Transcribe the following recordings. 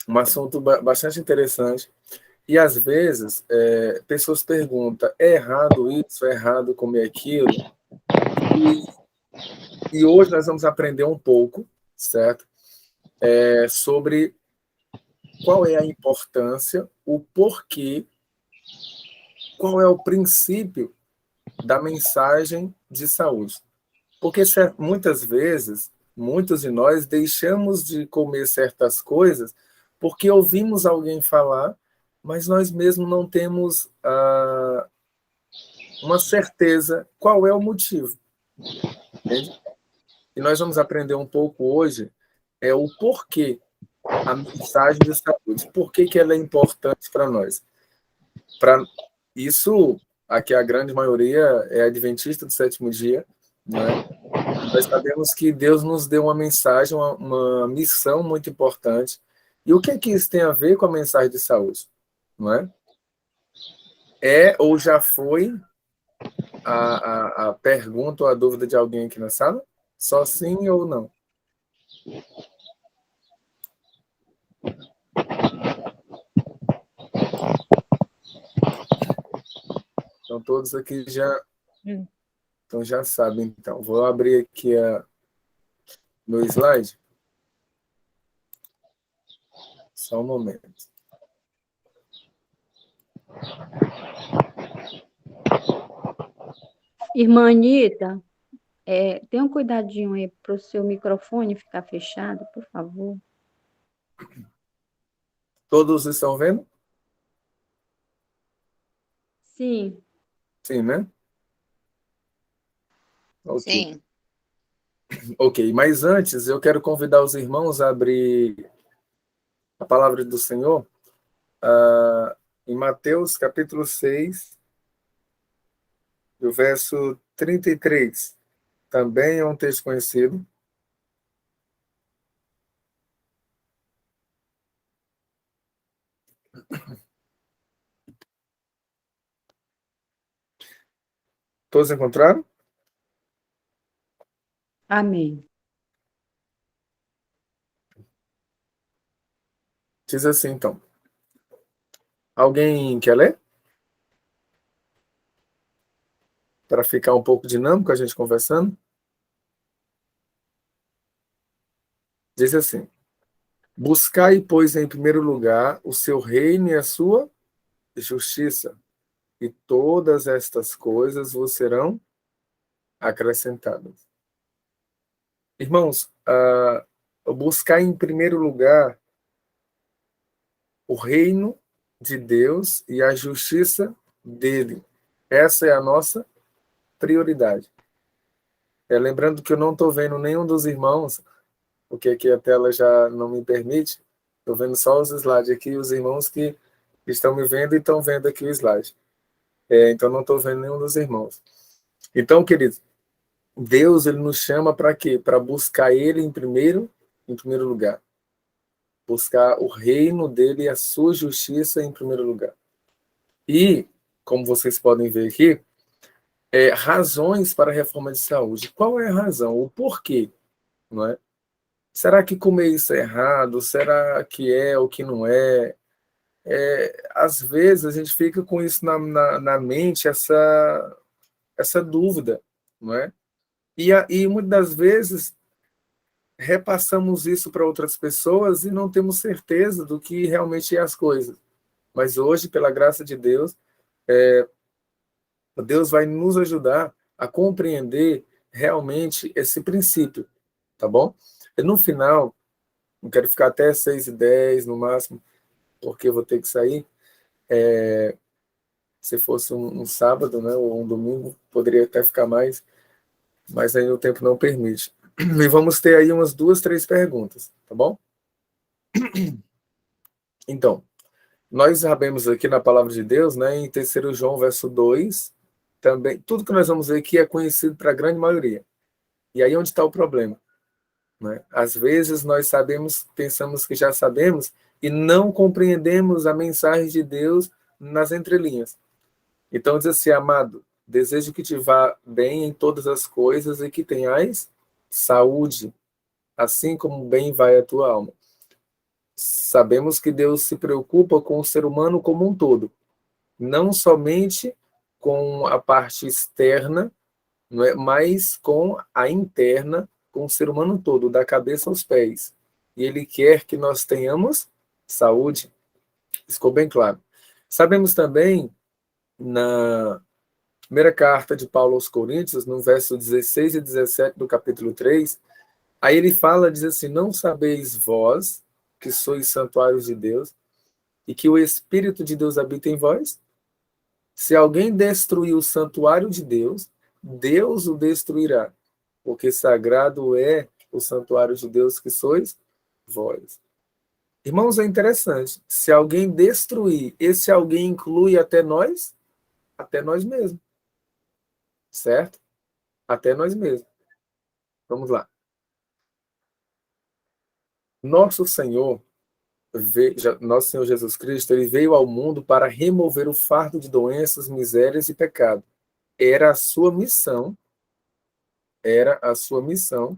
um assunto bastante interessante. E, às vezes, pessoas perguntam, é errado isso, é errado comer aquilo? E hoje nós vamos aprender um pouco, certo? Sobre qual é a importância, o porquê, qual é o princípio da mensagem de saúde. Porque muitas vezes, muitos de nós deixamos de comer certas coisas porque ouvimos alguém falar, mas nós mesmos não temos uma certeza qual é o motivo. Entende? E nós vamos aprender um pouco hoje o porquê a mensagem de saúde, por que ela é importante para nós. Para isso, aqui a grande maioria é adventista do sétimo dia, né? Nós sabemos que Deus nos deu uma mensagem, uma missão muito importante. E o que isso tem a ver com a mensagem de saúde? Não é? É ou já foi a pergunta ou a dúvida de alguém aqui na sala? Só sim ou não? Então, todos aqui já sabem. Então, vou abrir aqui meu slide. Só um momento. Irmã Anitta, tenha um cuidadinho aí para o seu microfone ficar fechado, por favor. Todos estão vendo? Sim. Sim, né? Ok. Sim. Ok, mas antes eu quero convidar os irmãos a abrir a palavra do Senhor em Mateus capítulo 6, do verso 33. Também é um texto conhecido. Todos encontraram? Amém. Diz assim, então. Alguém quer ler? Para ficar um pouco dinâmico a gente conversando. Diz assim: buscai, pois, em primeiro lugar o seu reino e a sua justiça, e todas estas coisas vos serão acrescentadas. Irmãos, buscar em primeiro lugar o reino de Deus e a justiça dele. Essa é a nossa prioridade. Lembrando que eu não estou vendo nenhum dos irmãos, porque aqui a tela já não me permite. Estou vendo só os slides aqui, os irmãos que estão me vendo e estão vendo aqui o slide. Então não estou vendo nenhum dos irmãos. Então, queridos, Deus ele nos chama para quê? Para buscar ele em primeiro lugar. Buscar o reino dele e a sua justiça em primeiro lugar. E, como vocês podem ver aqui, razões para a reforma de saúde. Qual é a razão? O porquê? Não é? Será que comer isso é errado? Será que é ou que não é? Às vezes a gente fica com isso na mente, essa dúvida, não é? E muitas das vezes repassamos isso para outras pessoas e não temos certeza do que realmente é as coisas. Mas hoje, pela graça de Deus, Deus vai nos ajudar a compreender realmente esse princípio, tá bom? E no final, não quero ficar até 6h10 no máximo, porque eu vou ter que sair. Se fosse um sábado, né, ou um domingo, poderia até ficar mais, mas aí o tempo não permite. E vamos ter aí umas 2, 3 perguntas, tá bom? Então, nós sabemos aqui na palavra de Deus, né, em 3 João, verso 2, também, tudo que nós vamos ver aqui é conhecido para a grande maioria. E aí onde está o problema? Né? Às vezes nós sabemos, pensamos que já sabemos, e não compreendemos a mensagem de Deus nas entrelinhas. Então diz assim, amado, desejo que te vá bem em todas as coisas e que tenhais saúde, assim como bem vai a tua alma. Sabemos que Deus se preocupa com o ser humano como um todo, não somente com a parte externa, não é, mas com a interna, com o ser humano todo, da cabeça aos pés. E Ele quer que nós tenhamos saúde. Isso ficou bem claro. Sabemos também, na primeira carta de Paulo aos Coríntios, no verso 16 e 17 do capítulo 3, aí ele fala, diz assim: não sabeis vós que sois santuários de Deus e que o Espírito de Deus habita em vós? Se alguém destruir o santuário de Deus, Deus o destruirá, porque sagrado é o santuário de Deus que sois vós. Irmãos, é interessante. Se alguém destruir, esse alguém inclui até nós mesmos, certo? Até nós mesmos. Vamos lá. Nosso Senhor, nosso Senhor Jesus Cristo, ele veio ao mundo para remover o fardo de doenças, misérias e pecado. Era a sua missão, era a sua missão,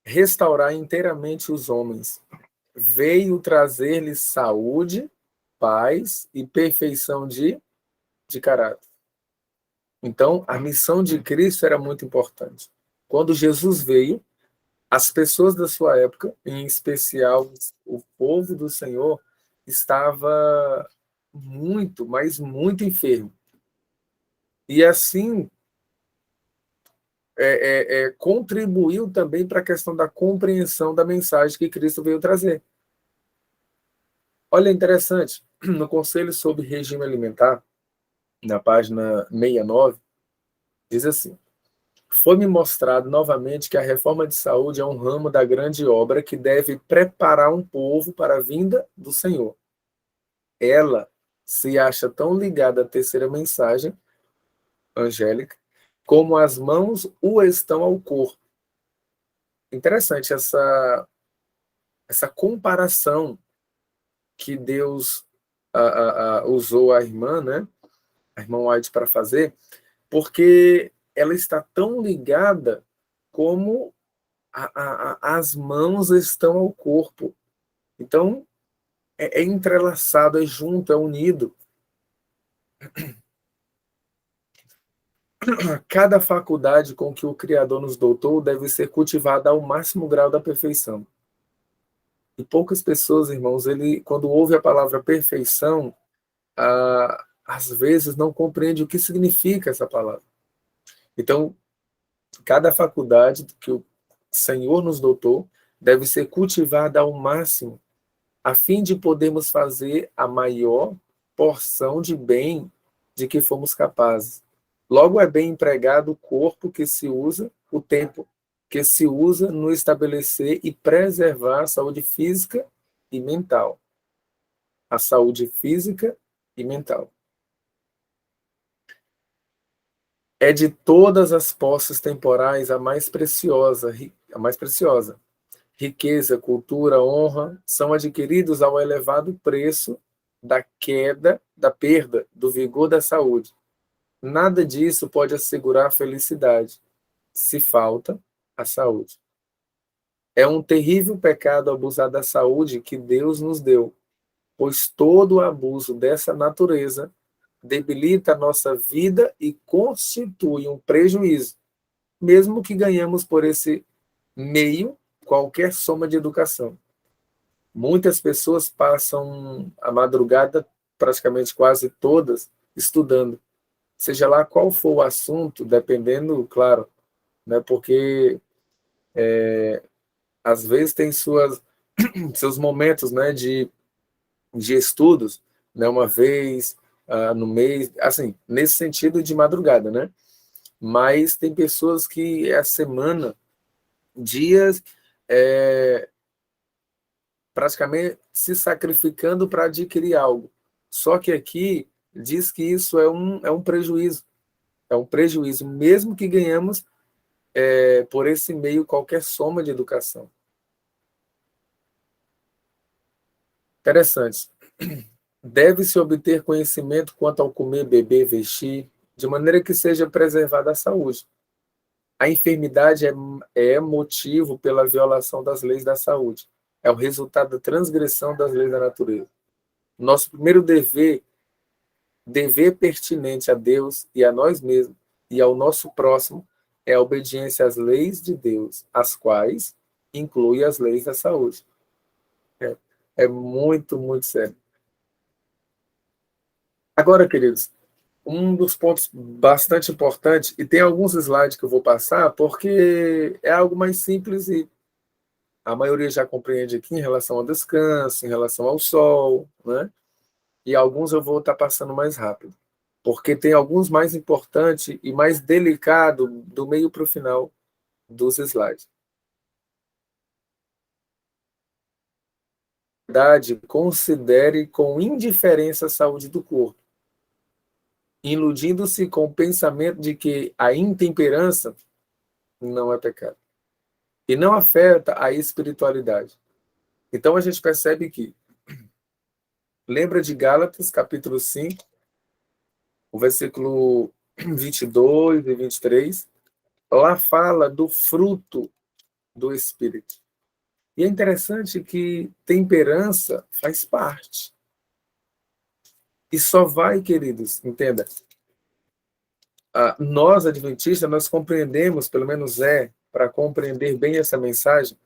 restaurar inteiramente os homens. Veio trazer-lhes saúde, paz e perfeição de caráter. Então, a missão de Cristo era muito importante. Quando Jesus veio, as pessoas da sua época, em especial o povo do Senhor, estava muito, mas muito enfermo. E assim, contribuiu também para a questão da compreensão da mensagem que Cristo veio trazer. Olha, interessante, no Conselho sobre Regime Alimentar, na página 69, diz assim: foi-me mostrado novamente que a reforma de saúde é um ramo da grande obra que deve preparar um povo para a vinda do Senhor. Ela se acha tão ligada à terceira mensagem angélica como as mãos o estão ao corpo. Interessante essa comparação que Deus usou a irmã, né, a irmã White, para fazer, porque ela está tão ligada como as mãos estão ao corpo. Então, é entrelaçado, é junto, é unido. Cada faculdade com que o Criador nos dotou deve ser cultivada ao máximo grau da perfeição. E poucas pessoas, irmãos, quando ouve a palavra perfeição, às vezes não compreende o que significa essa palavra. Então, cada faculdade que o Senhor nos dotou deve ser cultivada ao máximo, a fim de podermos fazer a maior porção de bem de que fomos capazes. Logo é bem empregado o corpo que se usa, o tempo que se usa no estabelecer e preservar a saúde física e mental. A saúde física e mental. É de todas as posses temporais a mais preciosa, a mais preciosa. Riqueza, cultura, honra são adquiridos ao elevado preço da queda, da perda do vigor da saúde. Nada disso pode assegurar a felicidade, se falta a saúde. É um terrível pecado abusar da saúde que Deus nos deu, pois todo o abuso dessa natureza debilita a nossa vida e constitui um prejuízo, mesmo que ganhamos por esse meio qualquer soma de educação. Muitas pessoas passam a madrugada, praticamente quase todas, estudando, seja lá qual for o assunto, dependendo, claro, né, porque às vezes tem seus momentos, né, de estudos, né, uma vez no mês, assim, nesse sentido de madrugada, né? Mas tem pessoas que é a semana, dias, praticamente se sacrificando para adquirir algo. Só que aqui diz que isso é um prejuízo. É um prejuízo, mesmo que ganhamos por esse meio qualquer soma de educação. Interessante. Deve-se obter conhecimento quanto ao comer, beber, vestir, de maneira que seja preservada a saúde. A enfermidade é motivo pela violação das leis da saúde. É o resultado da transgressão das leis da natureza. Nosso primeiro dever pertinente a Deus e a nós mesmos e ao nosso próximo é a obediência às leis de Deus, as quais inclui as leis da saúde. É muito, muito sério. Agora, queridos, um dos pontos bastante importantes, e tem alguns slides que eu vou passar, porque é algo mais simples e a maioria já compreende aqui em relação ao descanso, em relação ao sol, né? E alguns eu vou estar passando mais rápido, porque tem alguns mais importantes e mais delicados do meio para o final dos slides. Considere com indiferença a saúde do corpo, iludindo-se com o pensamento de que a intemperança não é pecado e não afeta a espiritualidade. Então a gente percebe que, lembra de Gálatas, capítulo 5, o versículo 22 e 23, lá fala do fruto do Espírito. E é interessante que temperança faz parte. E só vai, queridos, entenda, nós, adventistas, nós compreendemos, pelo menos para compreender bem essa mensagem,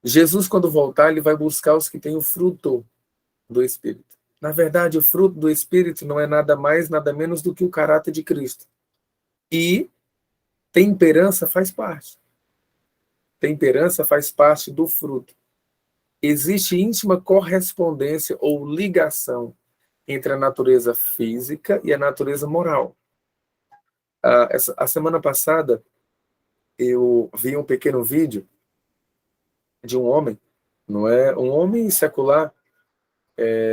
Jesus, quando voltar, ele vai buscar os que têm o fruto do Espírito. Na verdade, o fruto do Espírito não é nada mais, nada menos do que o caráter de Cristo. E temperança faz parte. Temperança faz parte do fruto. Existe íntima correspondência ou ligação entre a natureza física e a natureza moral. A semana passada, eu vi um pequeno vídeo de um homem, não é um homem secular,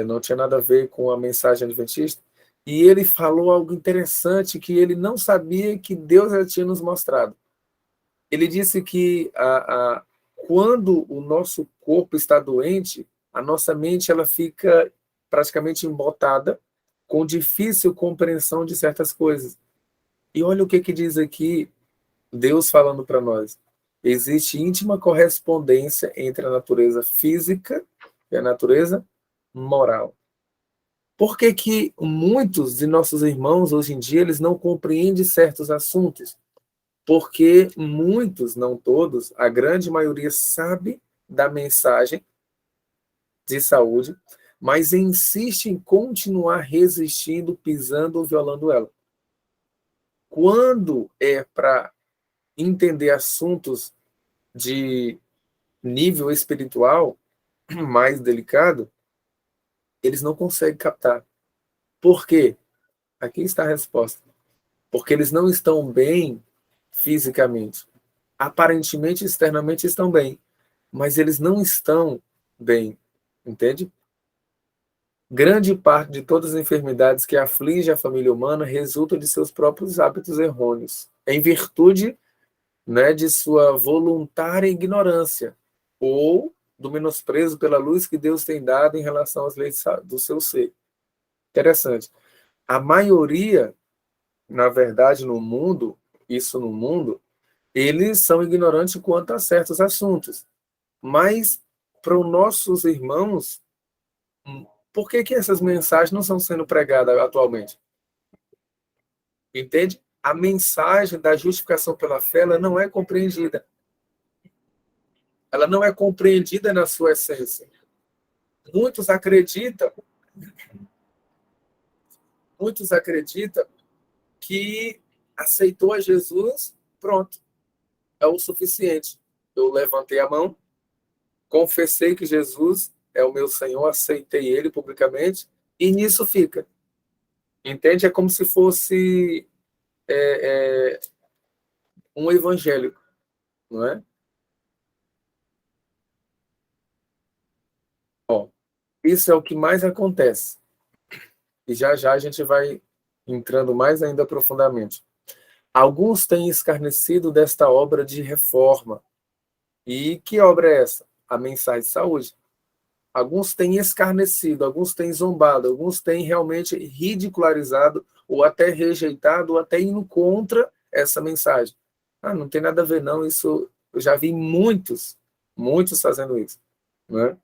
não tinha nada a ver com a mensagem adventista, e ele falou algo interessante que ele não sabia que Deus já tinha nos mostrado. Ele disse que quando o nosso corpo está doente, a nossa mente ela fica praticamente embotada, com difícil compreensão de certas coisas. E olha o que diz aqui Deus falando para nós. Existe íntima correspondência entre a natureza física e a natureza moral. Por que muitos de nossos irmãos, hoje em dia, eles não compreendem certos assuntos? Porque muitos, não todos, a grande maioria sabe da mensagem de saúde, mas insiste em continuar resistindo, pisando ou violando ela. Quando é para entender assuntos de nível espiritual mais delicado, eles não conseguem captar. Por quê? Aqui está a resposta. Porque eles não estão bem fisicamente. Aparentemente, externamente estão bem, mas eles não estão bem, entende? Grande parte de todas as enfermidades que afligem a família humana resulta de seus próprios hábitos errôneos, em virtude, né, de sua voluntária ignorância ou do menosprezo pela luz que Deus tem dado em relação às leis do seu ser. Interessante. A maioria, na verdade, no mundo, eles são ignorantes quanto a certos assuntos. Mas, para os nossos irmãos, por que essas mensagens não estão sendo pregadas atualmente? Entende? A mensagem da justificação pela fé, ela não é compreendida. Ela não é compreendida na sua essência. Muitos acreditam que aceitou a Jesus, pronto, é o suficiente. Eu levantei a mão, confessei que Jesus é o meu Senhor, aceitei ele publicamente, e nisso fica. Entende? É como se fosse um evangélico, não é? Bom, isso é o que mais acontece. E já a gente vai entrando mais ainda profundamente. Alguns têm escarnecido desta obra de reforma. E que obra é essa? A mensagem de saúde. Alguns têm escarnecido, alguns têm zombado, alguns têm realmente ridicularizado ou até rejeitado, ou até indo contra essa mensagem. Ah, não tem nada a ver, não. Isso eu já vi muitos fazendo isso, né?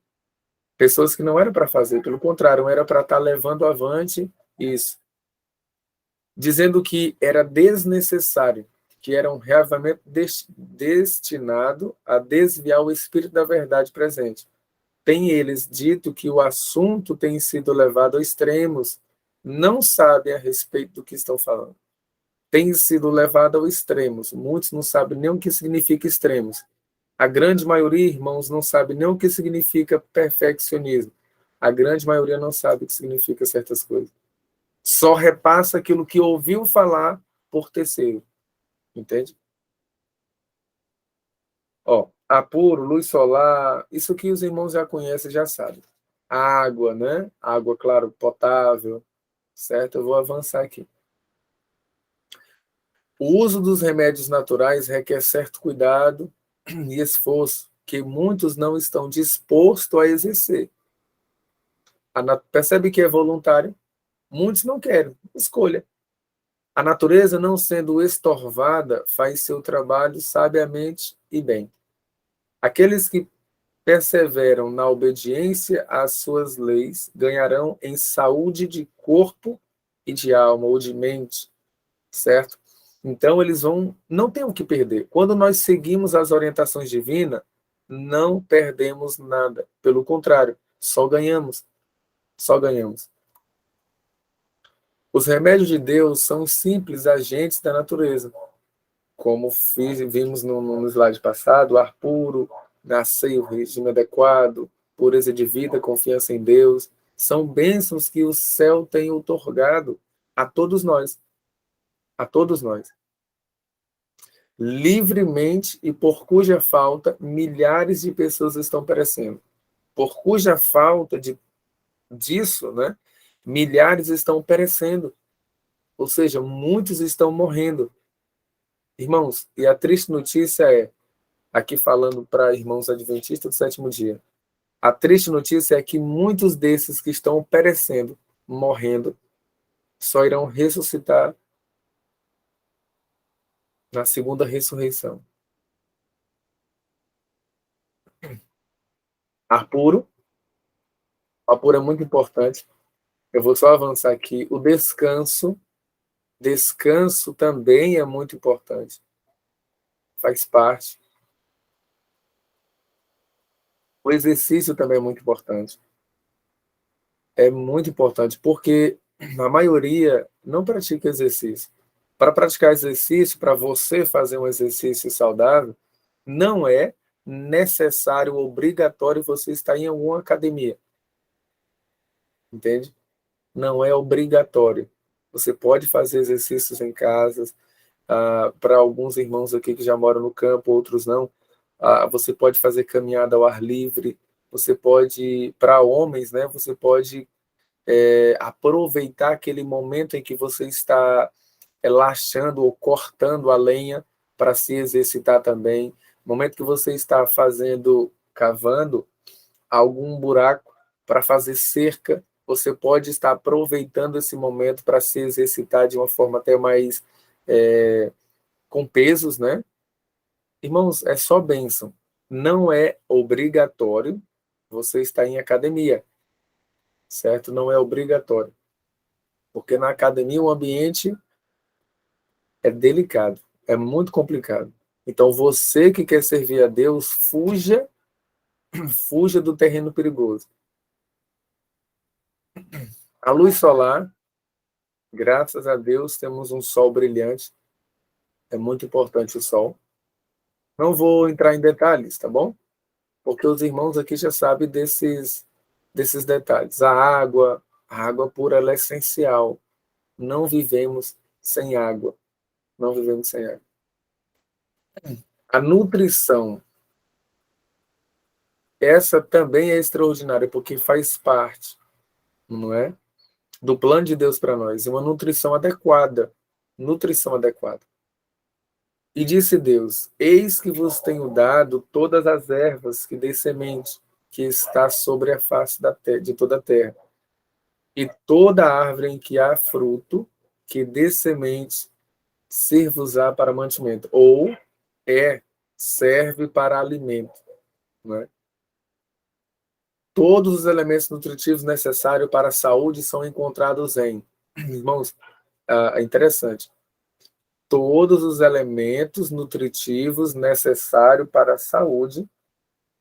Pessoas que não era para fazer, pelo contrário, era para estar levando avante isso, dizendo que era desnecessário, que era um reavivamento destinado a desviar o espírito da verdade presente. Tem eles dito que o assunto tem sido levado a extremos, não sabem a respeito do que estão falando. Tem sido levado ao extremos. Muitos não sabem nem o que significa extremos. A grande maioria, irmãos, não sabe nem o que significa perfeccionismo. A grande maioria não sabe o que significa certas coisas. Só repassa aquilo que ouviu falar por terceiro. Entende? Ó, apuro, luz solar, isso que os irmãos já conhecem, já sabem. Água, né? Água, claro, potável, certo? Eu vou avançar aqui. O uso dos remédios naturais requer certo cuidado e esforço que muitos não estão dispostos a exercer. Percebe que é voluntário? Muitos não querem, escolha. A natureza, não sendo estorvada, faz seu trabalho sabiamente e bem. Aqueles que perseveram na obediência às suas leis ganharão em saúde de corpo e de alma, ou de mente, certo? Então, eles não tem o que perder. Quando nós seguimos as orientações divinas, não perdemos nada. Pelo contrário, só ganhamos. Só ganhamos. Os remédios de Deus são simples agentes da natureza. Como vimos no slide passado, ar puro, nascer, o regime adequado, pureza de vida, confiança em Deus, são bênçãos que o céu tem outorgado a todos nós. A todos nós. Livremente e por cuja falta milhares de pessoas estão perecendo. Por cuja falta disso, né, milhares estão perecendo. Ou seja, muitos estão morrendo. Irmãos, e a triste notícia é, aqui falando para irmãos adventistas do sétimo dia, a triste notícia é que muitos desses que estão perecendo, morrendo, só irão ressuscitar na segunda ressurreição. Ar puro é muito importante. Eu vou só avançar aqui. O descanso também é muito importante. Faz parte. O exercício também é muito importante. É muito importante, porque a maioria não pratica exercício. Para praticar exercício, para você fazer um exercício saudável, não é necessário, obrigatório você estar em alguma academia. Entende? Não é obrigatório. Você pode fazer exercícios em casa. Para alguns irmãos aqui que já moram no campo, outros não. Você pode fazer caminhada ao ar livre. Você pode, para homens, né? Você pode aproveitar aquele momento em que você está laxando ou cortando a lenha para se exercitar também. No momento que você está cavando algum buraco para fazer cerca, você pode estar aproveitando esse momento para se exercitar de uma forma até mais com pesos, né? Irmãos, é só bênção. Não é obrigatório você estar em academia, certo? Não é obrigatório. Porque na academia o ambiente é delicado, é muito complicado. Então, você que quer servir a Deus, fuja do terreno perigoso. A luz solar, graças a Deus, temos um sol brilhante. É muito importante o sol. Não vou entrar em detalhes, tá bom? Porque os irmãos aqui já sabem desses detalhes. A água pura, ela é essencial. Não vivemos sem água. Não vivemos sem água. A nutrição, essa também é extraordinária, porque faz parte, não é? Do plano de Deus para nós. Uma nutrição adequada. Nutrição adequada. E disse Deus: Eis que vos tenho dado todas as ervas que dê semente, que está sobre a face de toda a terra. E toda árvore em que há fruto, que dê semente, ser-vos-á para mantimento, ou serve para alimento, né? Todos os elementos nutritivos necessários para a saúde são encontrados em, irmãos, é interessante, todos os elementos nutritivos necessários para a saúde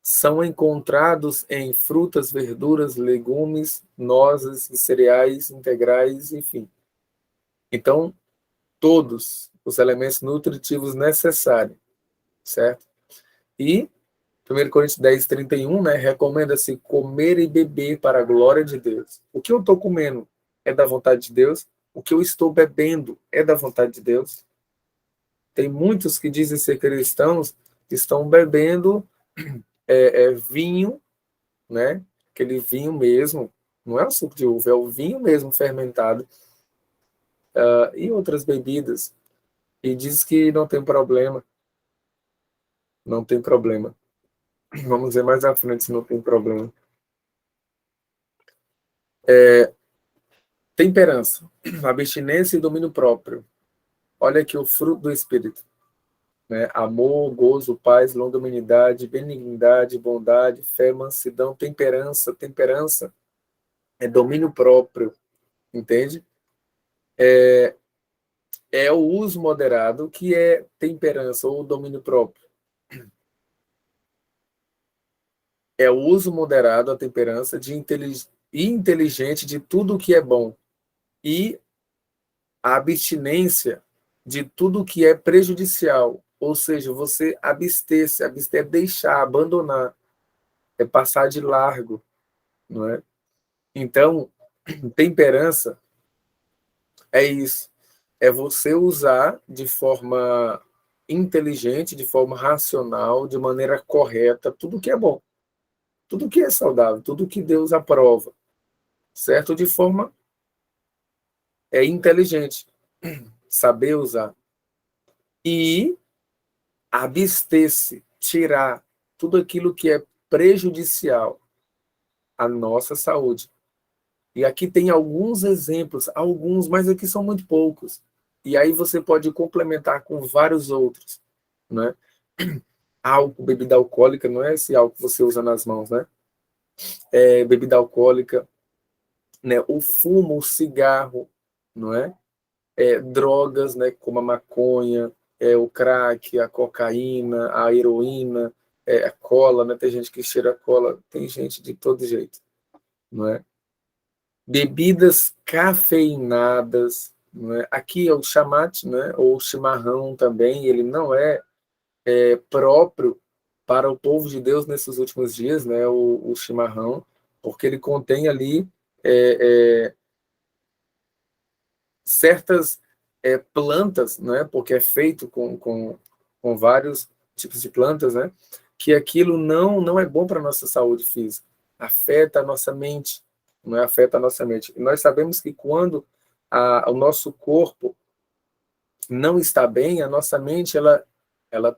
são encontrados em frutas, verduras, legumes, nozes, cereais integrais, enfim. Então, todos os elementos nutritivos necessários, certo? E 1 Coríntios 10, 31, né, recomenda-se comer e beber para a glória de Deus. O que eu estou comendo é da vontade de Deus? O que eu estou bebendo é da vontade de Deus? Tem muitos que dizem ser cristãos que estão bebendo vinho, né? Aquele vinho mesmo, não é o suco de uva, é o vinho mesmo fermentado, e outras bebidas, e diz que não tem problema, não tem problema. Vamos ver mais à frente se não tem problema. Temperança, abstinência e domínio próprio. Olha aqui o fruto do Espírito, né? Amor, gozo, paz, longanimidade, benignidade, bondade, fé, mansidão, temperança. Temperança é domínio próprio, entende? É o uso moderado que é temperança ou domínio próprio. É o uso moderado, a temperança, e inteligente de tudo o que é bom. E a abstinência de tudo o que é prejudicial. Ou seja, você abster-se, abster é deixar, abandonar, é passar de largo, não é? Então, temperança é isso. É você usar de forma inteligente, de forma racional, de maneira correta, tudo que é bom, tudo que é saudável, tudo que Deus aprova, certo? De forma inteligente, saber usar. E abster-se, tirar tudo aquilo que é prejudicial à nossa saúde. E aqui tem alguns exemplos, alguns, mas aqui são muito poucos. E aí você pode complementar com vários outros, né? Álcool, bebida alcoólica, não é esse álcool que você usa nas mãos, né? Bebida alcoólica, né? O fumo, o cigarro, não é? Drogas, né? Como a maconha, o crack, a cocaína, a heroína, a cola, né? Tem gente que cheira cola, tem gente de todo jeito, não é? Bebidas cafeinadas, não é? Aqui é o chamate, né? Ou chimarrão também, ele não é próprio para o povo de Deus nesses últimos dias, né? O chimarrão, porque ele contém ali certas plantas, né? Porque é feito com vários tipos de plantas, né? Que aquilo não é bom para a nossa saúde física, afeta a nossa mente, não é? Afeta a nossa mente. E nós sabemos que quando o nosso corpo não está bem, a nossa mente ela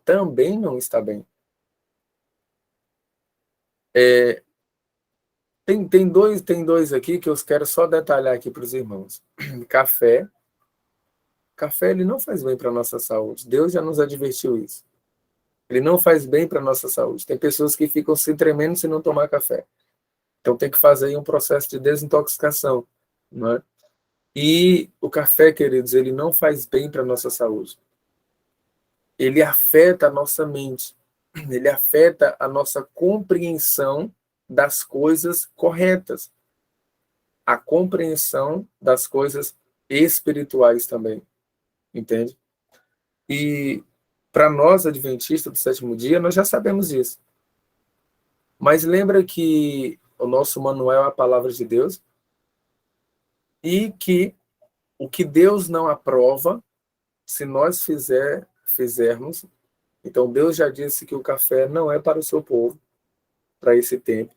também não está bem. Tem dois aqui que eu quero só detalhar aqui para os irmãos. Café. Café ele não faz bem para a nossa saúde. Deus já nos advertiu isso. Ele não faz bem para a nossa saúde. Tem pessoas que ficam se tremendo se não tomar café. Então tem que fazer aí um processo de desintoxicação, não é? E o café, queridos, ele não faz bem para a nossa saúde. Ele afeta a nossa mente. Ele afeta a nossa compreensão das coisas corretas. A compreensão das coisas espirituais também. Entende? E para nós, adventistas do sétimo dia, nós já sabemos isso. Mas lembra que o nosso manual é a palavra de Deus e que o que Deus não aprova, se nós fizermos, então Deus já disse que o café não é para o seu povo, para esse tempo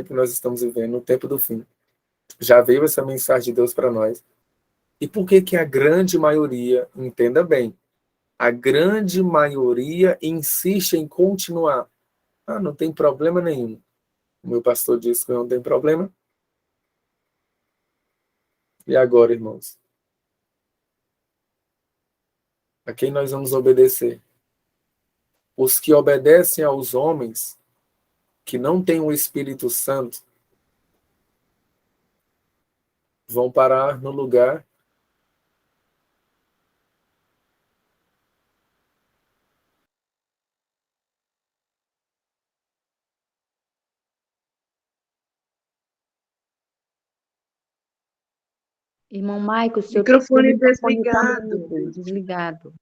que nós estamos vivendo, no tempo do fim. Já veio essa mensagem de Deus para nós. E por que que a grande maioria, entenda bem, a grande maioria insiste em continuar? Ah, não tem problema nenhum. O meu pastor disse que não tem problema. E agora, irmãos? A quem nós vamos obedecer? Os que obedecem aos homens, que não têm o Espírito Santo, vão parar no lugar Irmão Maico, seu Microfone microfone está desligado. desligado.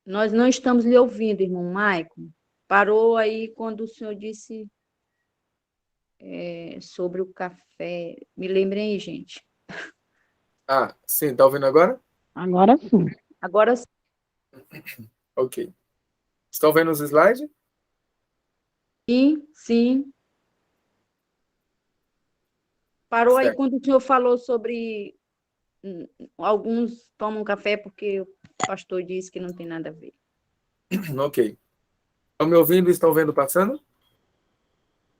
Nós não estamos lhe ouvindo, irmão Maico. Parou aí quando o senhor disse sobre o café. Me lembrem aí, gente. Ah, sim, tá ouvindo agora? Agora sim. Agora sim. Ok. Estão vendo os slides? Sim. Parou aí Certo. quando o senhor falou sobre alguns tomam café porque o pastor disse que não tem nada a ver. Ok. Estão me ouvindo e estão vendo passando?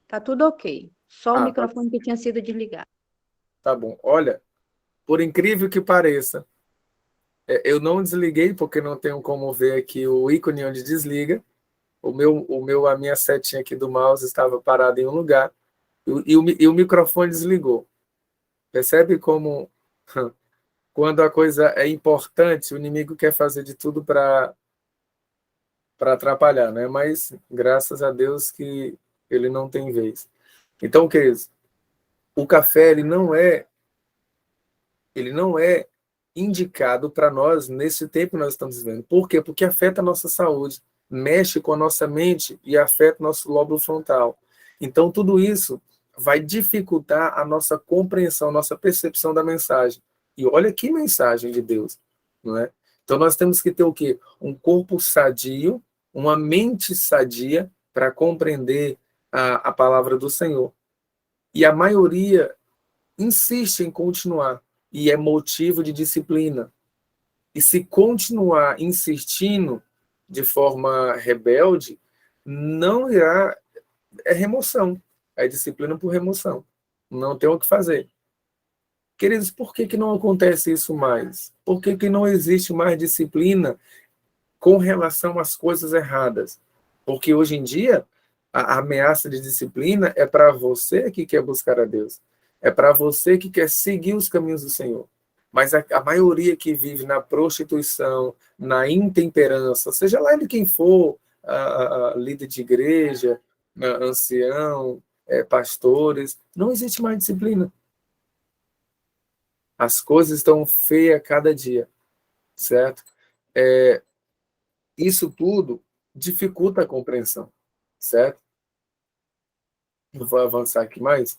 Tá tudo ok. Só o Tá. microfone que tinha sido desligado. Tá bom. Olha, por incrível que pareça, eu não desliguei porque não tenho como ver aqui o ícone onde desliga. A minha setinha aqui do mouse estava parada em um lugar e o microfone desligou. Percebe como quando a coisa é importante, o inimigo quer fazer de tudo para atrapalhar, né? Mas graças a Deus que ele não tem vez. Então, queridos, o café ele não é indicado para nós nesse tempo que nós estamos vivendo. Por quê? Porque afeta a nossa saúde, mexe com a nossa mente e afeta o nosso lóbulo frontal. Então, tudo isso vai dificultar a nossa compreensão, a nossa percepção da mensagem. E olha que mensagem de Deus, não é? Então, nós temos que ter o quê? Um corpo sadio, uma mente sadia para compreender a palavra do Senhor. E a maioria insiste em continuar, e é motivo de disciplina. E se continuar insistindo de forma rebelde, não irá, é remoção, é disciplina por remoção. Não tem o que fazer. Queridos, por que não acontece isso mais? Por que não existe mais disciplina com relação às coisas erradas? Porque hoje em dia, a ameaça de disciplina é para você que quer buscar a Deus. É para você que quer seguir os caminhos do Senhor. Mas a maioria que vive na prostituição, na intemperança, seja lá de quem for, líder de igreja, ancião, pastores, não existe mais disciplina. As coisas estão feias a cada dia, certo? Isso tudo dificulta a compreensão, certo? Eu vou avançar aqui mais.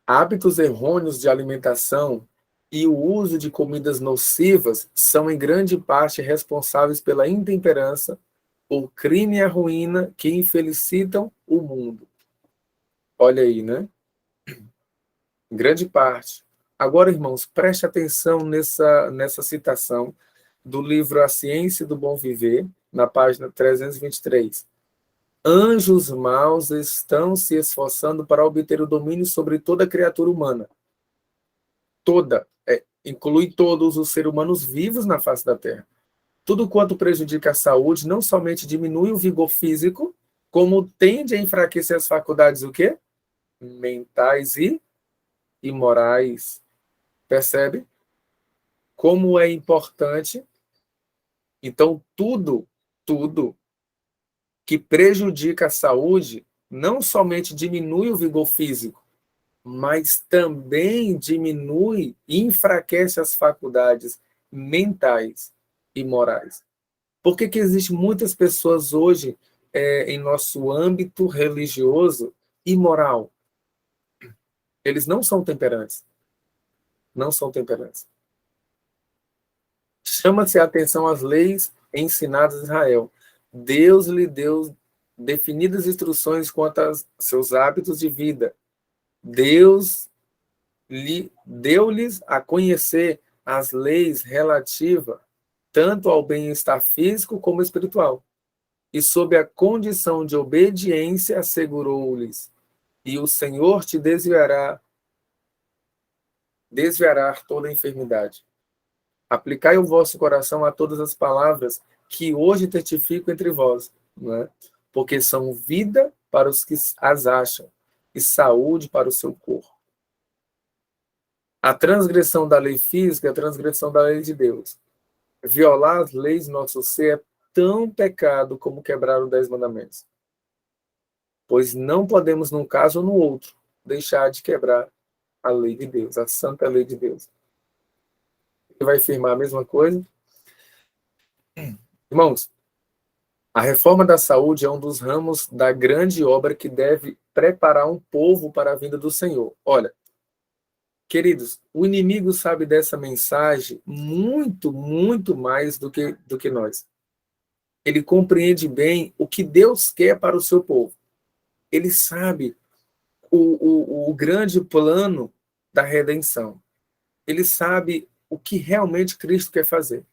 Hábitos errôneos de alimentação e o uso de comidas nocivas são em grande parte responsáveis pela intemperança, o crime e a ruína que infelicitam o mundo. Olha aí, né? Em grande parte. Agora, irmãos, preste atenção nessa citação do livro A Ciência do Bom Viver, na página 323. Anjos maus estão se esforçando para obter o domínio sobre toda criatura humana. Toda, inclui todos os seres humanos vivos na face da Terra. Tudo quanto prejudica a saúde não somente diminui o vigor físico, como tende a enfraquecer as faculdades o quê? Mentais e morais. Percebe? Como é importante. Então, tudo que prejudica a saúde não somente diminui o vigor físico, mas também diminui e enfraquece as faculdades mentais e morais. Por que existem muitas pessoas hoje em nosso âmbito religioso imoral? Eles não são temperantes. Não são temperantes. Chama-se a atenção às leis ensinadas a Israel. Deus lhe deu definidas instruções quanto aos seus hábitos de vida. Deus deu-lhes a conhecer as leis relativas tanto ao bem-estar físico como espiritual. e sob a condição de obediência assegurou-lhes: e o Senhor te desviará toda a enfermidade. Aplicai o vosso coração a todas as palavras que hoje testifico entre vós, não é? Porque são vida para os que as acham e saúde para o seu corpo. A transgressão da lei física é a transgressão da lei de Deus. Violar as leis do nosso ser é tão pecado como quebrar os 10 mandamentos. Pois não podemos, num caso ou no outro, deixar de quebrar a lei de Deus, a santa lei de Deus. Ele vai afirmar a mesma coisa. Irmãos, a reforma da saúde é um dos ramos da grande obra que deve preparar um povo para a vinda do Senhor. Olha, queridos, o inimigo sabe dessa mensagem muito, muito mais do que nós. Ele compreende bem o que Deus quer para o seu povo. Ele sabe o grande plano da redenção. Ele sabe o que realmente Cristo quer fazer.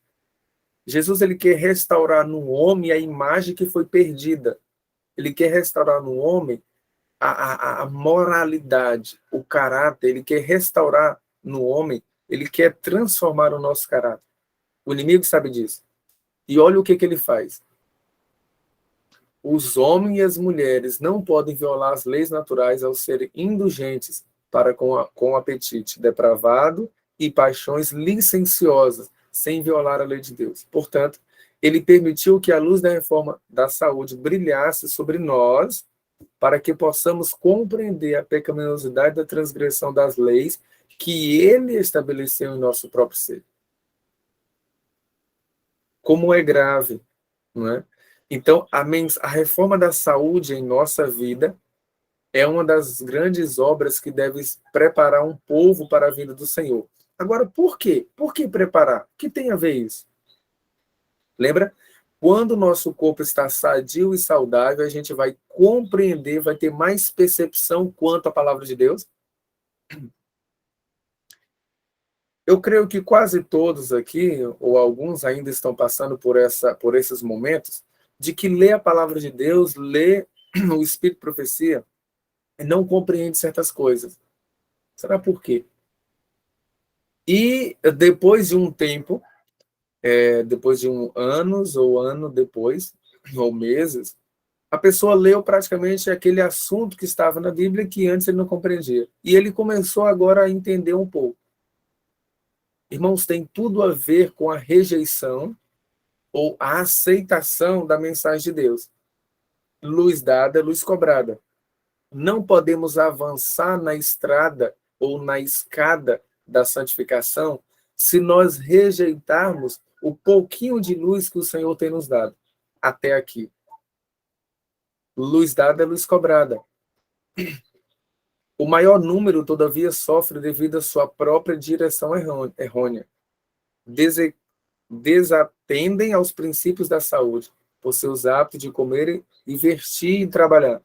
Jesus ele quer restaurar no homem a imagem que foi perdida. Ele quer restaurar no homem a moralidade, o caráter. Ele quer restaurar no homem, ele quer transformar o nosso caráter. O inimigo sabe disso. E olha o que ele faz. Os homens e as mulheres não podem violar as leis naturais ao serem indulgentes para com o apetite depravado e paixões licenciosas, sem violar a lei de Deus. Portanto, ele permitiu que a luz da reforma da saúde brilhasse sobre nós, para que possamos compreender a pecaminosidade da transgressão das leis que ele estabeleceu em nosso próprio ser. Como é grave, não é? Então, a reforma da saúde em nossa vida é uma das grandes obras que deve preparar um povo para a vinda do Senhor. Agora, por quê? Por que preparar? O que tem a ver isso? Lembra? Quando o nosso corpo está sadio e saudável, a gente vai compreender, vai ter mais percepção quanto à palavra de Deus. Eu creio que quase todos aqui, ou alguns ainda estão passando por esses momentos, de que lê a palavra de Deus, lê o Espírito de Profecia, e não compreende certas coisas. Será por quê? E depois de um tempo, depois de anos, ou ano depois, ou meses, a pessoa leu praticamente aquele assunto que estava na Bíblia que antes ele não compreendia. E ele começou agora a entender um pouco. Irmãos, tem tudo a ver com a rejeição ou a aceitação da mensagem de Deus. Luz dada, luz cobrada. Não podemos avançar na estrada ou na escada da santificação se nós rejeitarmos o pouquinho de luz que o Senhor tem nos dado até aqui. Luz dada, luz cobrada. O maior número, todavia, sofre devido à sua própria direção errônea. Desatendem aos princípios da saúde, por seus hábitos de comer e vestir e trabalhar.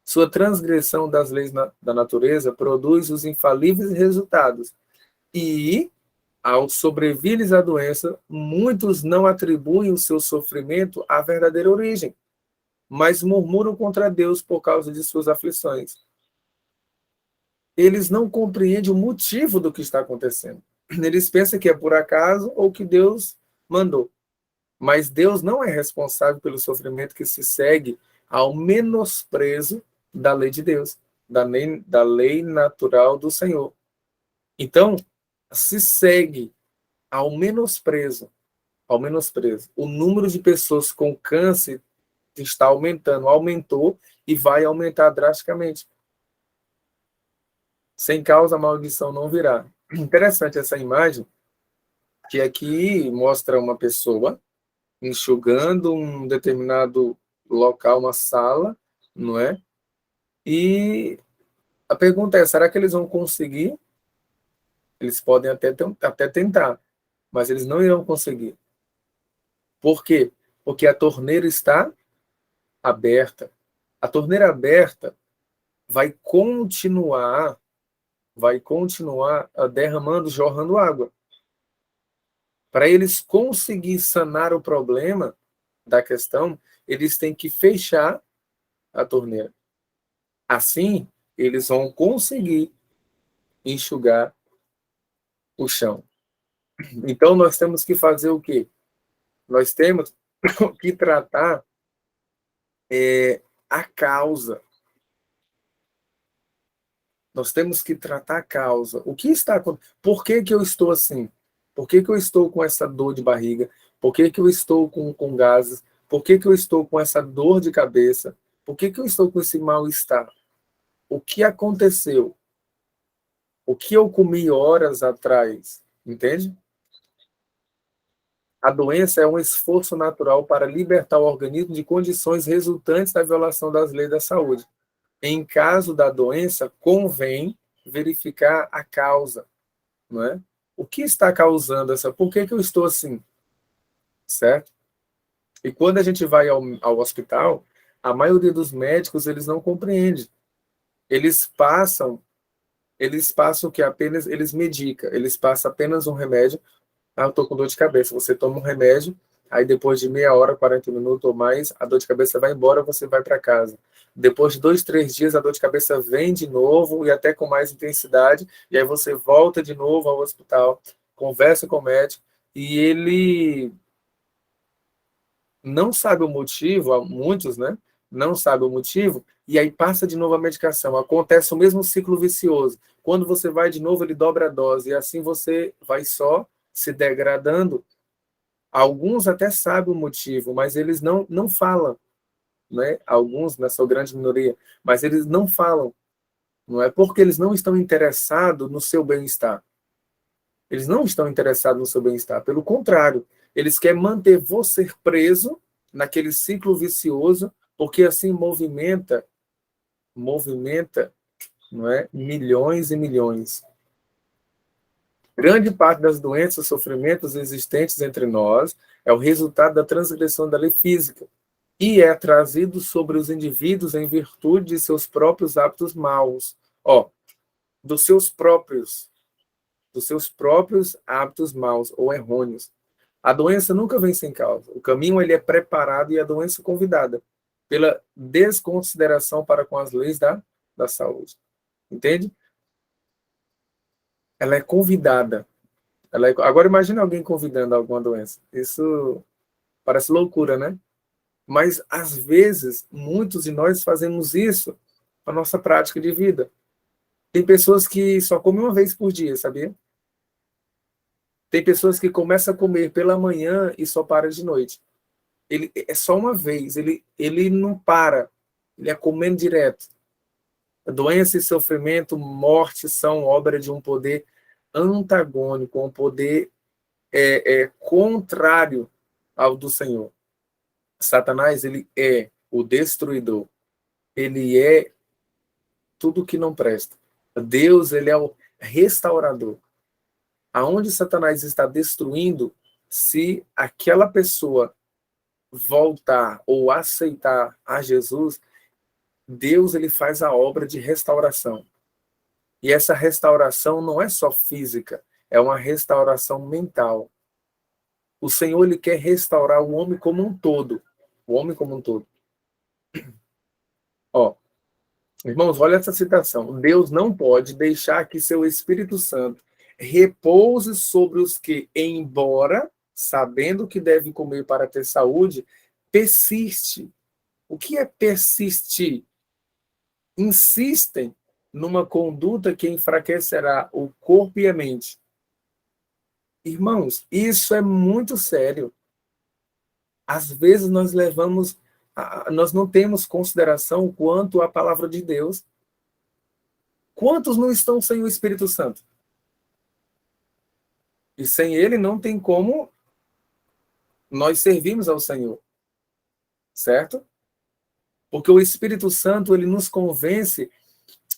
Sua transgressão das leis da natureza produz os infalíveis resultados. E, ao sobrevir-lhes a doença, muitos não atribuem o seu sofrimento à verdadeira origem, mas murmuram contra Deus por causa de suas aflições. Eles não compreendem o motivo do que está acontecendo. Eles pensam que é por acaso ou que Deus mandou. Mas Deus não é responsável pelo sofrimento que se segue ao menosprezo da lei de Deus, da lei natural do Senhor. Então, se segue ao menosprezo. O número de pessoas com câncer está aumentando, aumentou e vai aumentar drasticamente. Sem causa, a maldição não virá. Interessante essa imagem, que aqui mostra uma pessoa enxugando um determinado local, uma sala, não é? E a pergunta é, será que eles vão conseguir? Eles podem até tentar, mas eles não irão conseguir. Por quê? Porque a torneira está aberta. A torneira aberta vai continuar derramando, jorrando água. Para eles conseguir sanar o problema da questão, eles têm que fechar a torneira. Assim, eles vão conseguir enxugar o chão. Então, nós temos que fazer o quê? Nós temos que tratar a causa. Nós temos que tratar a causa. O que está acontecendo? Por que que eu estou assim? Por que que eu estou com essa dor de barriga? Por que que eu estou com gases? Por que que eu estou com essa dor de cabeça? Por que que eu estou com esse mal-estar? O que aconteceu? O que eu comi horas atrás? Entende? A doença é um esforço natural para libertar o organismo de condições resultantes da violação das leis da saúde. Em caso da doença, convém verificar a causa, não é? O que está causando essa? Por que que eu estou assim? Certo? E quando a gente vai ao hospital, a maioria dos médicos, eles não compreendem. Eles passam o que apenas, eles medicam, eles passam apenas um remédio. Ah, eu tô com dor de cabeça. Você toma um remédio, aí depois de meia hora, 40 minutos ou mais, a dor de cabeça vai embora, você vai para casa. Depois de 2, 3 dias, a dor de cabeça vem de novo e até com mais intensidade, e aí você volta de novo ao hospital, conversa com o médico, e ele não sabe o motivo, muitos, né? Não sabe o motivo, e aí passa de novo a medicação. Acontece o mesmo ciclo vicioso. Quando você vai de novo, ele dobra a dose, e assim você vai só se degradando. Alguns até sabem o motivo, mas eles não falam, né? Alguns, na sua grande minoria, mas eles não falam. Não é porque eles não estão interessados no seu bem-estar. Eles não estão interessados no seu bem-estar. Pelo contrário, eles querem manter você preso naquele ciclo vicioso, porque assim movimenta, não é? Milhões e milhões. Grande parte das doenças e sofrimentos existentes entre nós é o resultado da transgressão da lei física e é trazido sobre os indivíduos em virtude de seus próprios hábitos maus. Ó, dos seus próprios hábitos maus ou errôneos. A doença nunca vem sem causa. O caminho ele é preparado e a doença convidada pela desconsideração para com as leis da saúde. Entende? Ela é convidada. Agora imagine alguém convidando alguma doença. Isso parece loucura, né? Mas às vezes muitos de nós fazemos isso na nossa prática de vida. Tem pessoas que só comem uma vez por dia, sabia? Tem pessoas que começam a comer pela manhã e só para de noite. Ele é só uma vez, ele não para, ele é comendo direto. A doença e sofrimento, morte são obra de um poder antagônico, um poder contrário ao do Senhor. Satanás, ele é o destruidor, ele é tudo que não presta. Deus, ele é o restaurador. Aonde Satanás está destruindo, se aquela pessoa voltar ou aceitar a Jesus, Deus ele faz a obra de restauração. E essa restauração não é só física, é uma restauração mental. O Senhor ele quer restaurar o homem como um todo. O homem como um todo. Ó, irmãos, olha essa citação. Deus não pode deixar que seu Espírito Santo repouse sobre os que, embora sabendo que deve comer para ter saúde, persiste. O que é persistir? Insistem numa conduta que enfraquecerá o corpo e a mente. Irmãos, isso é muito sério. Às vezes nós não temos consideração quanto à palavra de Deus. Quantos não estão sem o Espírito Santo? E sem ele não tem como nós servirmos ao Senhor. Certo? Porque o Espírito Santo, ele nos convence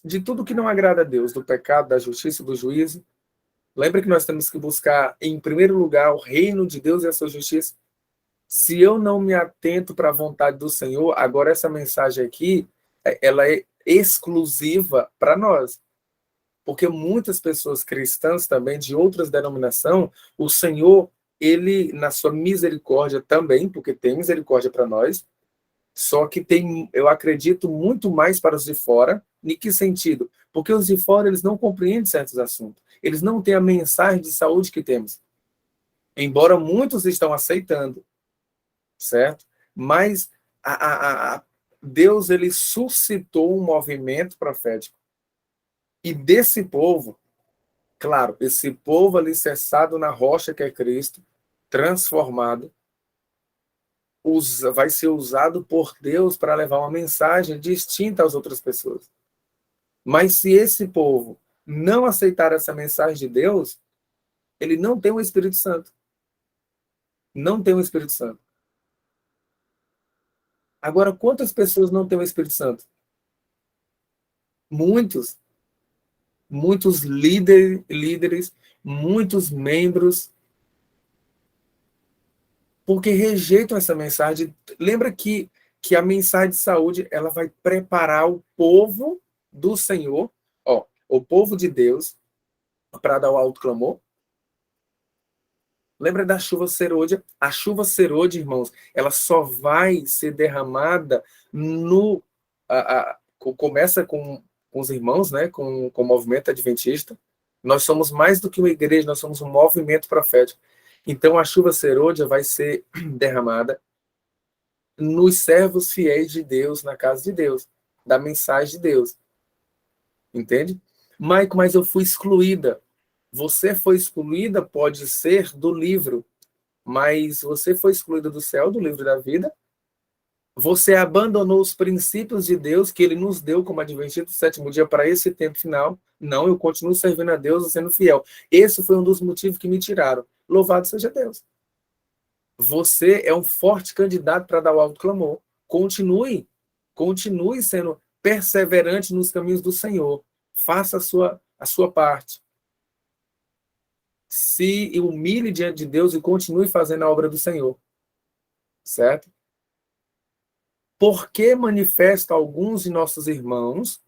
de tudo que não agrada a Deus, do pecado, da justiça, do juízo. Lembra que nós temos que buscar, em primeiro lugar, o reino de Deus e a sua justiça? Se eu não me atento para a vontade do Senhor, agora essa mensagem aqui, ela é exclusiva para nós. Porque muitas pessoas cristãs também, de outras denominações, o Senhor, ele, na sua misericórdia também, porque tem misericórdia para nós, Só que eu acredito muito mais para os de fora. Em que sentido? Porque os de fora, eles não compreendem certos assuntos. Eles não têm a mensagem de saúde que temos. Embora muitos estão aceitando, certo? Mas Deus, ele suscitou um movimento profético. E desse povo, claro, esse povo alicerçado na rocha que é Cristo, transformado, vai ser usado por Deus para levar uma mensagem distinta às outras pessoas. Mas se esse povo não aceitar essa mensagem de Deus, ele não tem o Espírito Santo. Não tem o Espírito Santo. Agora, quantas pessoas não têm o Espírito Santo? Muitos. Muitos líderes, muitos membros, porque rejeitam essa mensagem. Lembra que a mensagem de saúde, ela vai preparar o povo do Senhor, o povo de Deus, para dar o alto clamor. Lembra da chuva serôdia? A chuva serôdia, irmãos, ela só vai ser derramada começa com os irmãos, né, com o movimento adventista. Nós somos mais do que uma igreja, nós somos um movimento profético. Então, a chuva serôdia vai ser derramada nos servos fiéis de Deus, na casa de Deus, da mensagem de Deus. Entende? Maico, mas eu fui excluída. Você foi excluída, pode ser, do livro, mas você foi excluída do céu, do livro da vida. Você abandonou os princípios de Deus que ele nos deu como adventista do sétimo dia para esse tempo final. Não, eu continuo servindo a Deus e sendo fiel. Esse foi um dos motivos que me tiraram. Louvado seja Deus. Você é um forte candidato para dar o alto clamor. Continue sendo perseverante nos caminhos do Senhor. Faça a sua parte. Se humilhe diante de Deus e continue fazendo a obra do Senhor. Certo? Por que manifesta alguns de nossos irmãos,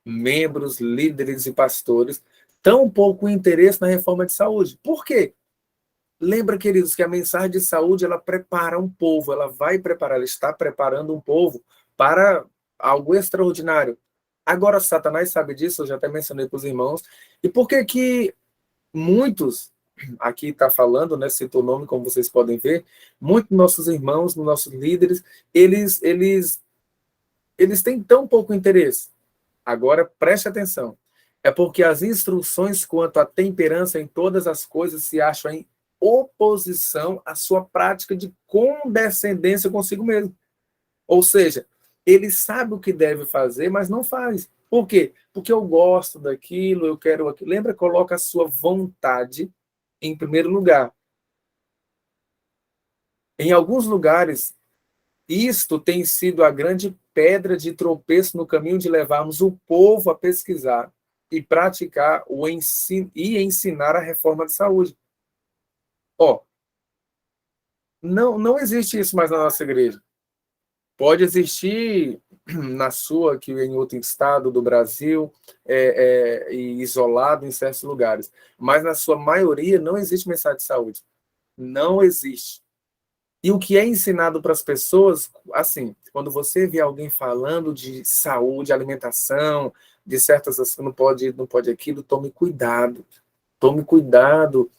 membros, líderes e pastores, tão pouco interesse na reforma de saúde? Por quê? Lembra, queridos, que a mensagem de saúde, ela prepara um povo, ela está preparando um povo para algo extraordinário. Agora, Satanás sabe disso, eu já até mencionei para os irmãos. E por que que muitos, aqui está falando, né, citou o nome, como vocês podem ver, muitos dos nossos irmãos, nossos líderes, eles têm tão pouco interesse. Agora, preste atenção. É porque as instruções quanto à temperança em todas as coisas se acham em oposição à sua prática de condescendência consigo mesmo. Ou seja, ele sabe o que deve fazer, mas não faz. Por quê? Porque eu gosto daquilo, eu quero aquilo. Lembra, coloca a sua vontade em primeiro lugar. Em alguns lugares, isto tem sido a grande pedra de tropeço no caminho de levarmos o povo a pesquisar e praticar o ensino e ensinar a reforma de saúde. Não existe isso mais na nossa igreja. Pode existir na sua, que em outro estado do Brasil, e isolado em certos lugares. Mas na sua maioria não existe mensagem de saúde. Não existe. E o que é ensinado para as pessoas, assim, quando você vê alguém falando de saúde, alimentação, de certas coisas, não pode aquilo, tome cuidado. Tome cuidado.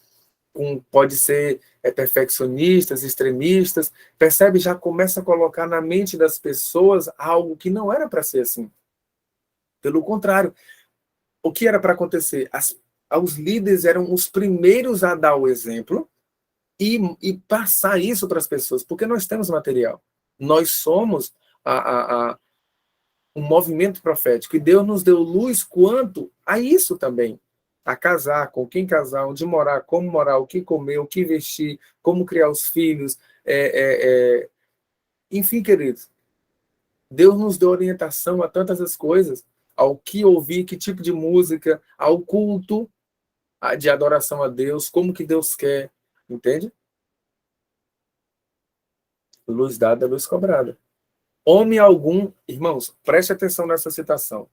Pode ser perfeccionistas, extremistas, percebe? Já começa a colocar na mente das pessoas algo que não era para ser assim. Pelo contrário, o que era para acontecer? Os líderes eram os primeiros a dar o exemplo e passar isso para as pessoas, porque nós temos material. Nós somos um movimento profético, e Deus nos deu luz quanto a isso também. A casar, com quem casar, onde morar, como morar, o que comer, o que vestir, como criar os filhos. Enfim, queridos, Deus nos deu orientação a tantas as coisas, ao que ouvir, que tipo de música, ao culto de adoração a Deus, como que Deus quer, entende? Luz dada, luz cobrada. Homem algum, irmãos, preste atenção nessa citação.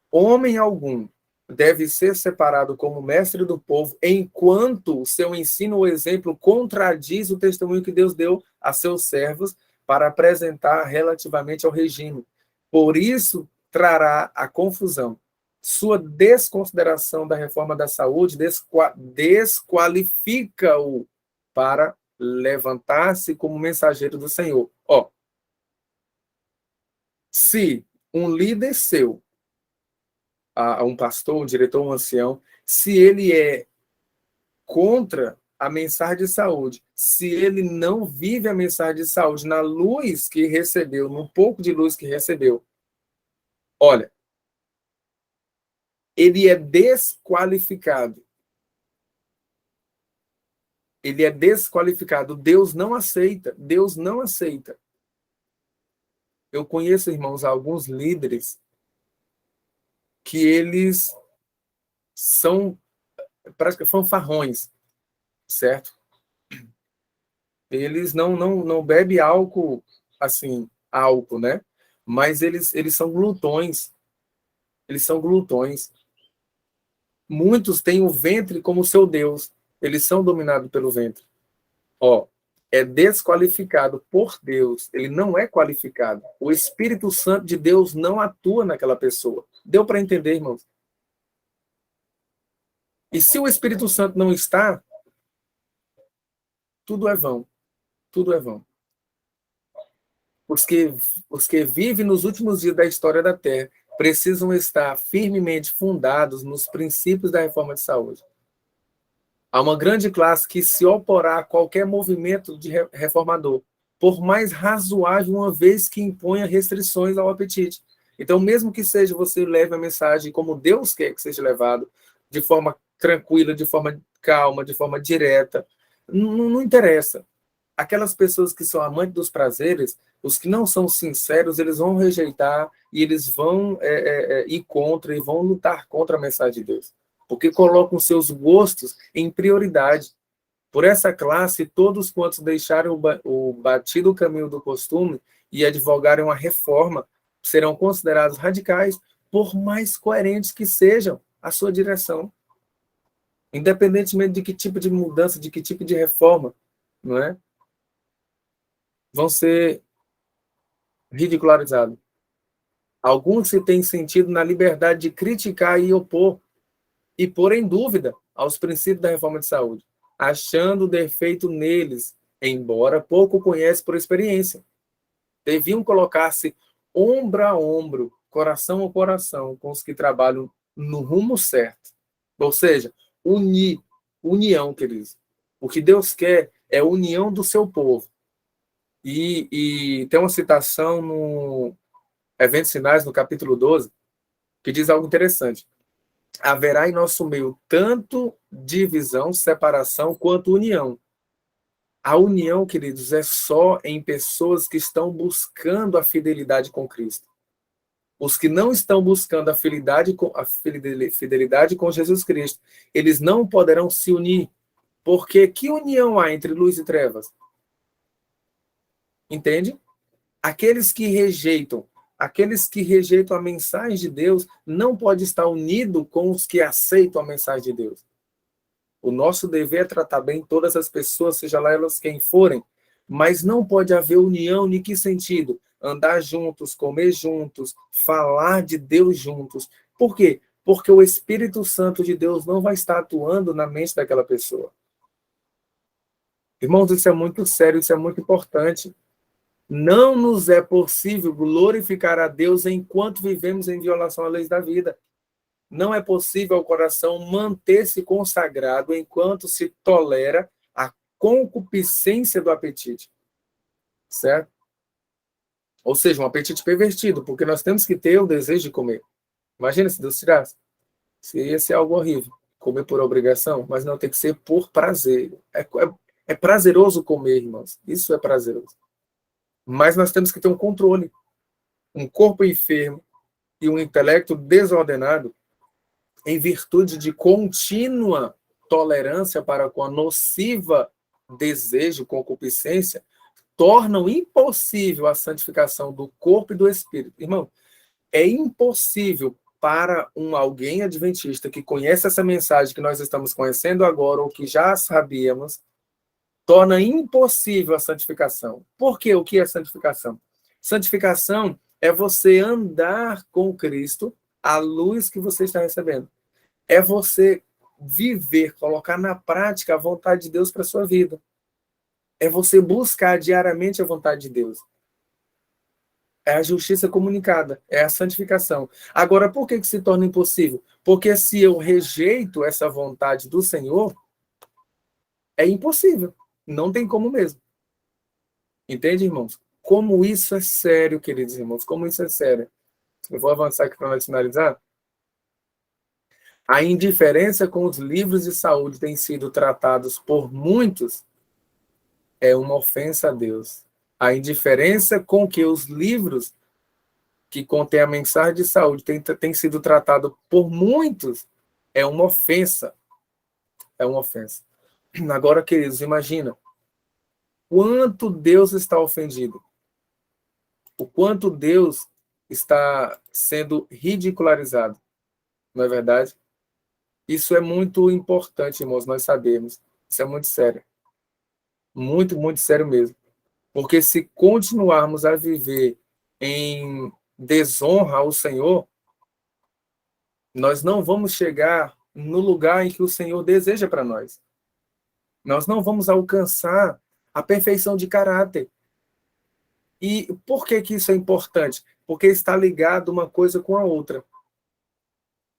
Homem algum deve ser separado como mestre do povo, enquanto o seu ensino ou exemplo contradiz o testemunho que Deus deu a seus servos para apresentar relativamente ao regime. Por isso, trará a confusão. Sua desconsideração da reforma da saúde desqualifica-o para levantar-se como mensageiro do Senhor. Ó, se um líder seu, um pastor, um diretor, um ancião, se ele é contra a mensagem de saúde, se ele não vive a mensagem de saúde na luz que recebeu, no pouco de luz que recebeu, olha, ele é desqualificado. Ele é desqualificado. Deus não aceita. Deus não aceita. Eu conheço, irmãos, alguns líderes que eles são praticamente fanfarrões, certo? Eles não bebem álcool, assim, álcool, né? Mas eles são glutões. Eles são glutões. Muitos têm o ventre como seu Deus. Eles são dominados pelo ventre. Ó, é desqualificado por Deus. Ele não é qualificado. O Espírito Santo de Deus não atua naquela pessoa. Deu para entender, irmãos? E se o Espírito Santo não está, tudo é vão. Tudo é vão. Os que vivem nos últimos dias da história da Terra precisam estar firmemente fundados nos princípios da reforma de saúde. Há uma grande classe que se oporá a qualquer movimento de reformador, por mais razoável, uma vez que imponha restrições ao apetite. Então, mesmo que seja você leve a mensagem como Deus quer que seja levado, de forma tranquila, de forma calma, de forma direta, não interessa. Aquelas pessoas que são amantes dos prazeres, os que não são sinceros, eles vão rejeitar e eles vão ir contra e vão lutar contra a mensagem de Deus, porque colocam seus gostos em prioridade. Por essa classe, todos quantos deixarem o batido caminho do costume e advogarem uma reforma serão considerados radicais, por mais coerentes que sejam a sua direção, independentemente de que tipo de mudança, de que tipo de reforma, não é? Vão ser ridicularizados. Alguns se têm sentido na liberdade de criticar e opor, e pôr em dúvida aos princípios da reforma de saúde, achando defeito neles, embora pouco conhece por experiência. Deviam colocar-se ombro a ombro, coração a coração, com os que trabalham no rumo certo. Ou seja, união, queridos. O que Deus quer é a união do seu povo. E tem uma citação no Eventos Sinais, no capítulo 12, que diz algo interessante. Haverá em nosso meio tanto divisão, separação, quanto união. A união, queridos, é só em pessoas que estão buscando a fidelidade com Cristo. Os que não estão buscando a fidelidade com Jesus Cristo, eles não poderão se unir. Porque que união há entre luz e trevas? Entende? Aqueles que rejeitam a mensagem de Deus não pode estar unido com os que aceitam a mensagem de Deus. O nosso dever é tratar bem todas as pessoas, seja lá elas quem forem, mas não pode haver união em que sentido? Andar juntos, comer juntos, falar de Deus juntos. Por quê? Porque o Espírito Santo de Deus não vai estar atuando na mente daquela pessoa. Irmãos, isso é muito sério, isso é muito importante. Não nos é possível glorificar a Deus enquanto vivemos em violação às leis da vida. Não é possível ao coração manter-se consagrado enquanto se tolera a concupiscência do apetite. Certo? Ou seja, um apetite pervertido, porque nós temos que ter o desejo de comer. Imagina se Deus tirasse. Seria ser algo horrível. Comer por obrigação, mas não tem que ser por prazer. É prazeroso comer, irmãos. Isso é prazeroso. Mas nós temos que ter um controle. Um corpo enfermo e um intelecto desordenado, em virtude de contínua tolerância para com a nociva desejo, concupiscência, tornam impossível a santificação do corpo e do espírito. Irmão, é impossível para alguém adventista que conhece essa mensagem que nós estamos conhecendo agora, ou que já sabíamos, torna impossível a santificação. Por quê? O que é santificação? Santificação é você andar com Cristo, a luz que você está recebendo. É você viver, colocar na prática a vontade de Deus para a sua vida. É você buscar diariamente a vontade de Deus. É a justiça comunicada, é a santificação. Agora, por que se torna impossível? Porque se eu rejeito essa vontade do Senhor, é impossível. Não tem como mesmo. Entende, irmãos? Como isso é sério, queridos irmãos, como isso é sério. Eu vou avançar aqui para nós finalizar. A indiferença com os livros de saúde tem sido tratados por muitos é uma ofensa a Deus. A indiferença com que os livros que contêm a mensagem de saúde tem sido tratado por muitos é uma ofensa. É uma ofensa. Agora, queridos, imagina quanto Deus está ofendido. O quanto Deus está sendo ridicularizado. Não é verdade? Isso é muito importante, irmãos, nós sabemos. Isso é muito sério. Muito, muito sério mesmo. Porque se continuarmos a viver em desonra ao Senhor, nós não vamos chegar no lugar em que o Senhor deseja para nós. Nós não vamos alcançar a perfeição de caráter. E por que isso é importante? Porque está ligado uma coisa com a outra.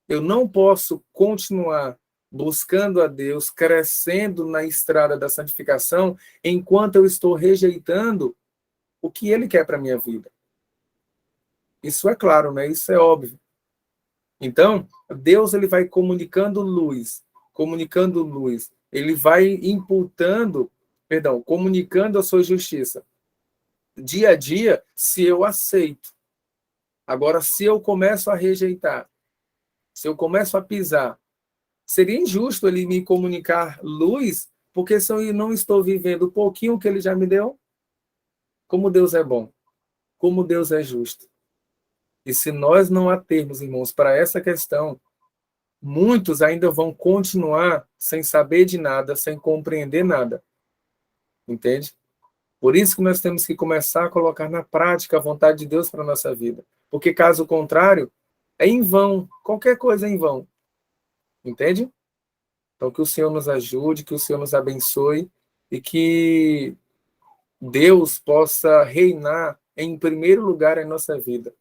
Eu não posso continuar buscando a Deus, crescendo na estrada da santificação, enquanto eu estou rejeitando o que Ele quer para a minha vida. Isso é claro, né? Isso é óbvio. Então, Deus ele vai comunicando luz. Ele vai comunicando a sua justiça. Dia a dia, se eu aceito. Agora, se eu começo a rejeitar, se eu começo a pisar, seria injusto ele me comunicar luz, porque se eu não estou vivendo o pouquinho que ele já me deu, como Deus é bom, como Deus é justo. E se nós não atermos, irmãos, para essa questão, muitos ainda vão continuar sem saber de nada, sem compreender nada. Entende? Por isso que nós temos que começar a colocar na prática a vontade de Deus para a nossa vida. Porque caso contrário, é em vão. Qualquer coisa é em vão. Entende? Então que o Senhor nos ajude, que o Senhor nos abençoe e que Deus possa reinar em primeiro lugar em nossa vida.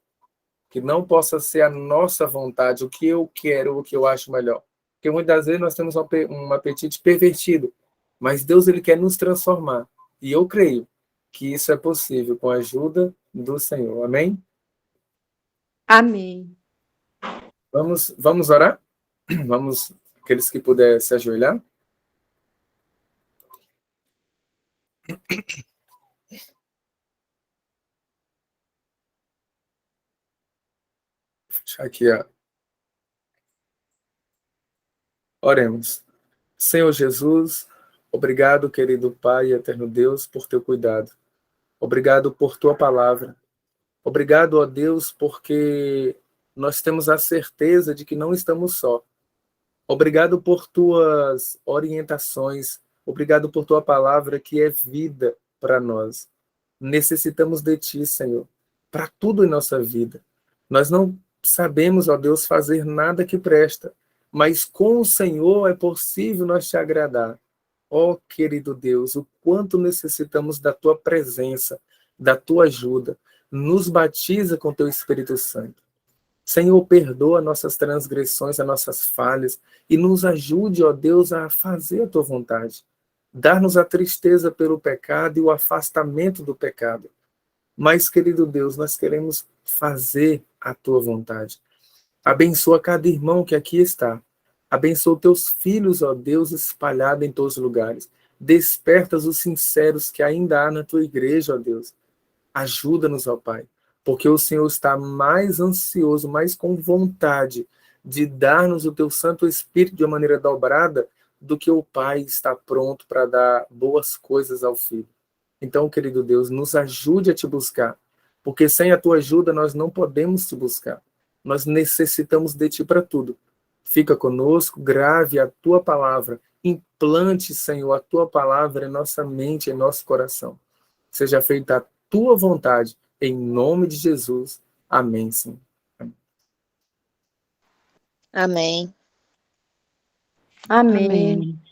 Que não possa ser a nossa vontade, o que eu quero, o que eu acho melhor. Porque muitas vezes nós temos um apetite pervertido, mas Deus ele quer nos transformar. E eu creio que isso é possível com a ajuda do Senhor. Amém? Amém. Vamos orar? Vamos, aqueles que puderem se ajoelhar. Deixa aqui, ó. Oremos. Senhor Jesus, obrigado, querido Pai e eterno Deus, por teu cuidado. Obrigado por tua palavra. Obrigado, ó Deus, porque nós temos a certeza de que não estamos só. Obrigado por tuas orientações. Obrigado por tua palavra que é vida para nós. Necessitamos de ti, Senhor, para tudo em nossa vida. Nós não sabemos, ó Deus, fazer nada que presta, mas com o Senhor é possível nós te agradar. Ó querido Deus, o quanto necessitamos da tua presença, da tua ajuda. Nos batiza com teu Espírito Santo. Senhor, perdoa nossas transgressões, as nossas falhas e nos ajude, ó Deus, a fazer a tua vontade. Dar-nos a tristeza pelo pecado e o afastamento do pecado. Mas, querido Deus, nós queremos fazer a tua vontade. Abençoa cada irmão que aqui está. Abençoa teus filhos, ó Deus, espalhados em todos os lugares. Desperta os sinceros que ainda há na tua igreja, ó Deus. Ajuda-nos, ó Pai, porque o Senhor está mais ansioso, mais com vontade de dar-nos o teu Santo Espírito de uma maneira dobrada do que o Pai está pronto para dar boas coisas ao Filho. Então, querido Deus, nos ajude a te buscar, porque sem a tua ajuda nós não podemos te buscar. Nós necessitamos de ti para tudo. Fica conosco, grave a tua palavra Implante, Senhor, a tua palavra em nossa mente, em nosso coração. Seja feita a tua vontade, em nome de Jesus. Amém, Senhor. Amém. Amém. Amém.